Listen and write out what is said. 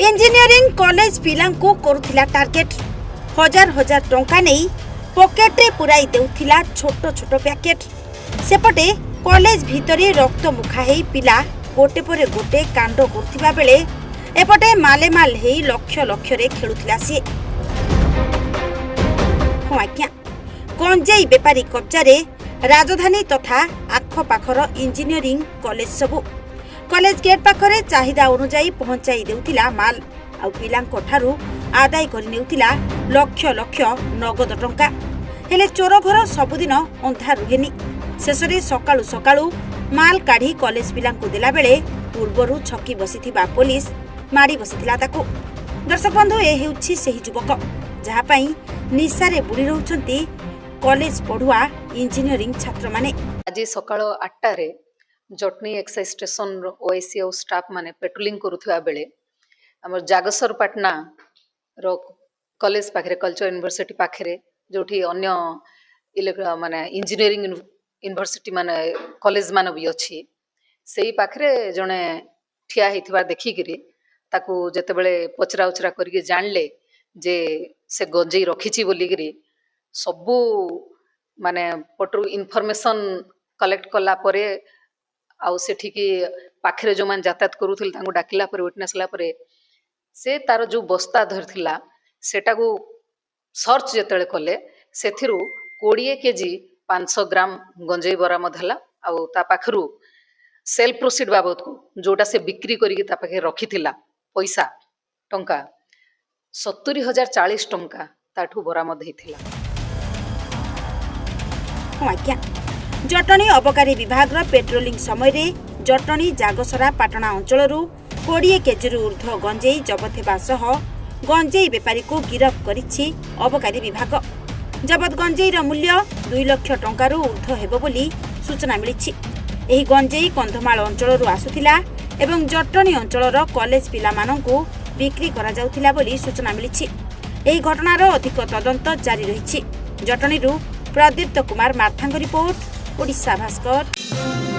Engineering college पिलांको करुथिला target हजार हजार टंका नहीं पॉकेट रे पुराई देउथिला छोट छोट पैकेट सेपटे कॉलेज भितरे रक्त मुखा हेई पिला गोटे परे गोटे कांड करथिबा बेले एपटे मालेमाल हेई लक्ष लक्ष रे खेलुथिला सी आज्ञा गंजेई बेपारी कब्जा रे राजधानी तथा आखपाखर इंजीनियरिंग कॉलेज सबु कॉलेज गेट पाखरे चाहिदा अनुजाई पहुंचाई देउथिला माल आउ पिलांको ठारू आदाय करि नेउथिला लक्ष लक्ष नगद टंका हेले चोर घर सबुदिन अंधार रुहेनी शेषरे सकाळु सकाळु माल काढी कॉलेज पिलांको देला बेले पूर्वरु छकी बसिथिबा पुलिस मारी बसिथिला ताकू। दर्शक बंधु ए हेउछि सेही युवक जहा पई निसारे बुडी रहउछंती कॉलेज पढुआ इंजीनियरिंग छात्र माने। आज सकाळ 8टा रे जटनी एक्साइज स्टेशन ओएसी और स्टाफ माने पेट्रोलिंग करुथुआ बेले हमर जागसर पाटना रो कॉलेज पाखरे कल्चर यूनिवर्सिटी पाखरे जोठी अन्य माने इंजीनियरिंग यूनिवर्सिटी माने कॉलेज मान भी अछि सेही पाखरे जने ठिया हिथिबा देखि गिरी ताकू जते बेले पचरा उचरा करके जानले जे से गंजेई रखिछि बोली गिरी सबु माने पटरू इन्फॉर्मेशन कलेक्ट कला परे आउ सेठी की पाखरे जो मान यातायात करूथिल तांको डाकिला परे विटनेस ला परे से तार जो बस्ता धरथिला सेटा को सर्च जतले कले सेथिरु 20 केजी 500 ग्राम गंजेई बरामद हला आउ ता पाखरु सेल प्रोसीड बाबत को जोटा से बिक्री करिके ता पाखे रखिथिला पैसा टंका 70,040 टंका ताठू बरामद हेथिला। आज्ञा जटनी अबकारी विभाग पेट्रोलिंग समय रे जटनी जागसरा पाटना अंचल 20 केजी ऊर्ध्व गंजेई जबत हेबा सह गंजेई बेपारी को गिरफ करिछि अबकारी विभाग। जबत गंजेई मूल्य 2 लाख टंकार ऊर्ध्व हेबो बोली सूचना मिलिछि। एही गंजेई कंधमाल अंचल आसुथिला एवं जटनी अंचल कॉलेज पिला मानंकु बिक्री करा जाउथिला बोली सूचना मिलिछि। एही घटनार अधिक तदंत जारी रहिछि। जटनीरू प्रदीप्त कुमार मार्थांग रिपोर्ट ओडिशा भास्कर।